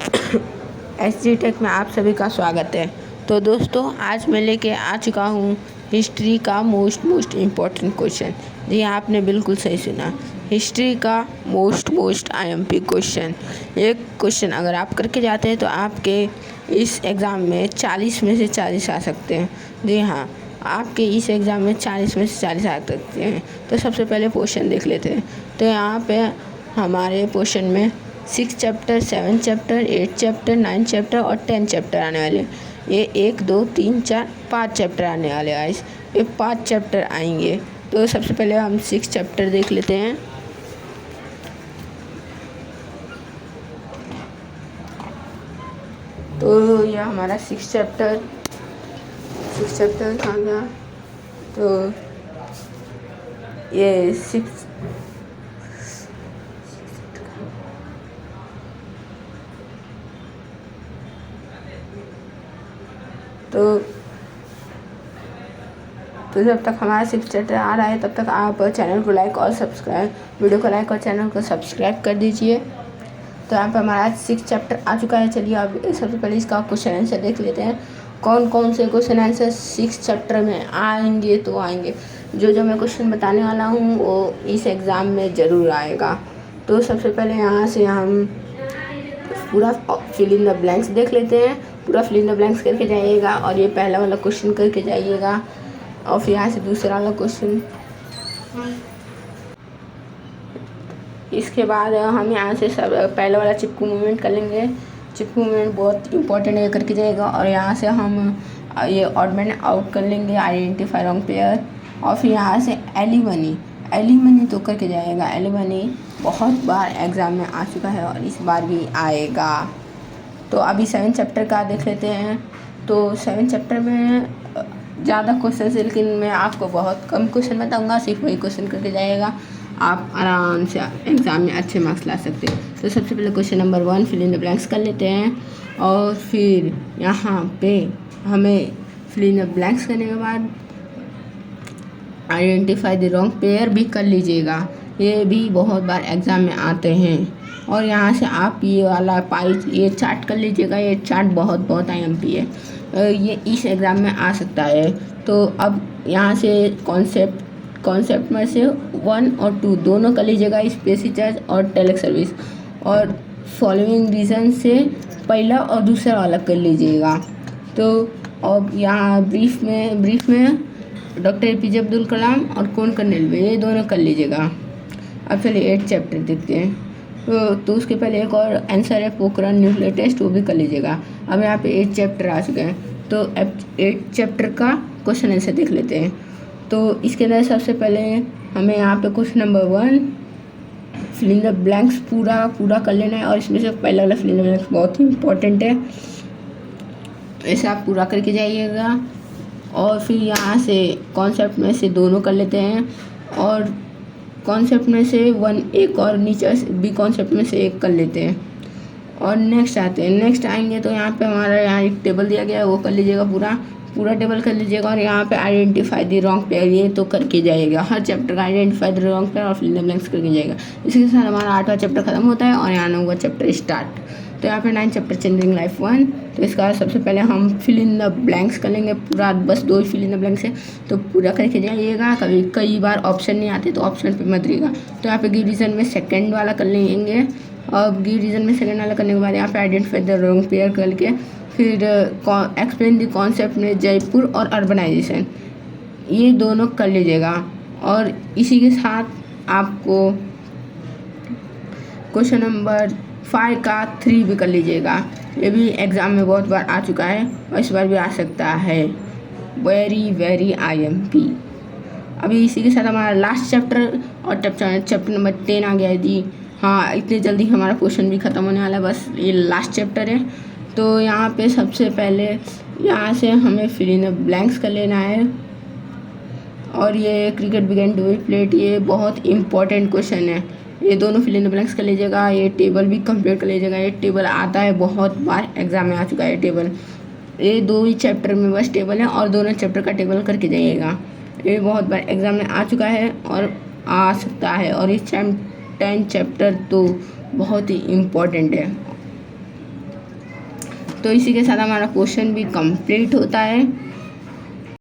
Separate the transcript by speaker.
Speaker 1: SG take में आप सभी का स्वागत है। तो दोस्तों, आज मैं लेके आ चुका हूँ हिस्ट्री का मोस्ट इम्पॉर्टेंट क्वेश्चन। जी हाँ, आपने बिल्कुल सही सुना, हिस्ट्री का मोस्ट IMP क्वेश्चन। एक क्वेश्चन अगर आप करके जाते हैं तो आपके इस एग्ज़ाम में 40 में से 40 आ सकते हैं। जी हाँ, आपके इस एग्ज़ाम में 40 में से 40 आ सकते हैं। तो सबसे पहले क्वेश्चन देख लेते हैं। तो यहाँ पे हमारे क्वेश्चन में 6 चैप्टर, 7 चैप्टर, 8 चैप्टर, 9 चैप्टर और 10 चैप्टर आने वाले। ये 1 2 3 4 5 चैप्टर आने वाले गाइस। ये 5 चैप्टर आएंगे। तो सबसे पहले हम 6 चैप्टर देख लेते हैं। तो यह हमारा 6 चैप्टर कहाँ गया? तो ये 6 तो जब तक हमारा 6 चैप्टर आ रहा है तब तक आप चैनल को लाइक और सब्सक्राइब वीडियो को लाइक और चैनल को सब्सक्राइब कर दीजिए। तो यहाँ पर हमारा 6 चैप्टर आ चुका है। चलिए अब सबसे पहले इसका क्वेश्चन आंसर देख लेते हैं। कौन से क्वेश्चन आंसर 6 चैप्टर में आएंगे तो आएंगे। जो मैं क्वेश्चन बताने वाला हूँ वो इस एग्ज़ाम में ज़रूर आएगा। तो सबसे पहले यहाँ से हम पूरा फिल इन द ब्लैंक्स देख लेते हैं। पूरा फिल इन द ब्लैंक्स करके जाइएगा और ये पहला वाला क्वेश्चन करके जाइएगा और फिर यहाँ से दूसरा वाला क्वेश्चन। इसके बाद हम यहाँ से सब पहला वाला चिपकू मूवमेंट कर लेंगे। चिपकू मूवमेंट बहुत इंपॉर्टेंट है, करके जाएगा। और यहाँ से हम ये ऑड मैन आउट कर लेंगे, आइडेंटिफाई रॉन्ग पेयर। और फिर यहाँ से एलिमनी तो करके जाएगा। एलिमनी बहुत बार एग्ज़ाम में आ चुका है और इस बार भी आएगा। तो अभी 7 चैप्टर का देख लेते हैं। तो 7 चैप्टर में ज़्यादा क्वेश्चन है, लेकिन मैं आपको बहुत कम क्वेश्चन बताऊँगा। सिर्फ वही क्वेश्चन करके जाएगा, आप आराम से एग्ज़ाम में अच्छे मार्क्स ला सकते हैं। तो सबसे पहले question number 1 fill in the blanks कर लेते हैं। और फिर यहाँ पे हमें फिल इन द ब्लैंक्स करने के बाद आइडेंटिफाई द रॉन्ग पेयर भी कर लीजिएगा। ये भी बहुत बार एग्ज़ाम में आते हैं। और यहाँ से आप ये वाला ये चार्ट कर लीजिएगा। ये चार्ट बहुत IMP है, ये इस एग्ज़ाम में आ सकता है। तो अब यहाँ से कॉन्सेप्ट में से 1 और 2 दोनों कर लीजिएगा, स्पेसी चार्ज और टेलेक्स सर्विस। और फॉलोइंग रीज़न से पहला और दूसरा वाला कर लीजिएगा। तो अब यहाँ ब्रीफ में डॉक्टर APJ अब्दुल कलाम और कौन कर्नेल, ये दोनों कर लीजिएगा। अब चलिए 8 चैप्टर देखते हैं। तो उसके पहले एक और आंसर है पोखरण न्यूक्लियर टेस्ट, वो भी कर लीजिएगा। अब यहाँ पे 8 चैप्टर आ चुके हैं। तो 8 चैप्टर का क्वेश्चन आंसर देख लेते हैं। तो इसके अंदर सबसे पहले हमें यहाँ पे question number 1 fill in the blanks पूरा कर लेना है। और इसमें से पहला वाला फिल इन द ब्लैंक्स बहुत ही इंपॉर्टेंट है, ऐसे आप पूरा करके जाइएगा। और फिर यहाँ से कॉन्सेप्ट में से दोनों कर लेते हैं, और कॉन्सेप्ट में से 1 एक और नीचे भी कॉन्सेप्ट में से एक कर लेते हैं। और नेक्स्ट आएंगे तो यहाँ पे हमारा एक टेबल दिया गया है, वो कर लीजिएगा। पूरा टेबल कर लीजिएगा। और यहाँ पे आइडेंटिफाई द रॉन्ग पेयर, ये तो करके जाइएगा। हर चैप्टर का आइडेंटिफाई द रॉन्ग पेयर और फिल इन द ब्लैंक्स करके जाइएगा। इसके साथ हमारा 8वां चैप्टर खत्म होता है और यहाँ 9वां चैप्टर स्टार्ट। तो यहाँ पे 9 चैप्टर चेंजिंग लाइफ 1। तो इसका सबसे पहले हम फिल इन द ब्लैंक्स कर लेंगे पूरा, बस 2 फिल इन द ब्लैंक्स है, तो पूरा करके जाइएगा। कई बार ऑप्शन नहीं आते तो ऑप्शन पे मत रहिएगा। तो यहाँ पे गिव रीज़न में सेकेंड वाला कर लेंगे। और गिव रीज़न में सेकेंड वाला करने के बाद यहाँ पे आइडेंटिफाई द रॉन्ग पेयर करके फिर एक्सप्लेन द कॉन्सेप्ट में जयपुर और अर्बनाइजेशन, ये दोनों कर लीजिएगा। और इसी के साथ आपको क्वेश्चन नंबर 5 का 3 भी कर लीजिएगा। ये भी एग्ज़ाम में बहुत बार आ चुका है और इस बार भी आ सकता है। Very IMP। अभी इसी के साथ हमारा लास्ट चैप्टर और चैप्टर नंबर 10 आ गया है जी। हाँ, इतनी जल्दी हमारा क्वेश्चन भी ख़त्म होने वाला है, बस ये लास्ट चैप्टर है। तो यहाँ पे सबसे पहले यहाँ से हमें फिल इन द ब्लैंक्स कर लेना है। और ये cricket began to be played, ये बहुत इंपॉर्टेंट क्वेश्चन है। ये दोनों फिल इन द ब्लैंक्स कर लीजिएगा। ये टेबल भी कंप्लीट कर लीजिएगा। ये टेबल आता है, बहुत बार एग्ज़ाम में आ चुका है टेबल। ये 2 ही चैप्टर में बस टेबल है और दोनों चैप्टर का टेबल करके जाइएगा। ये बहुत बार एग्ज़ाम में आ चुका है और आ सकता है। और इस टाइम 10 चैप्टर तो बहुत ही इम्पोर्टेंट है। तो इसी के साथ हमारा क्वेश्चन भी कंप्लीट होता है।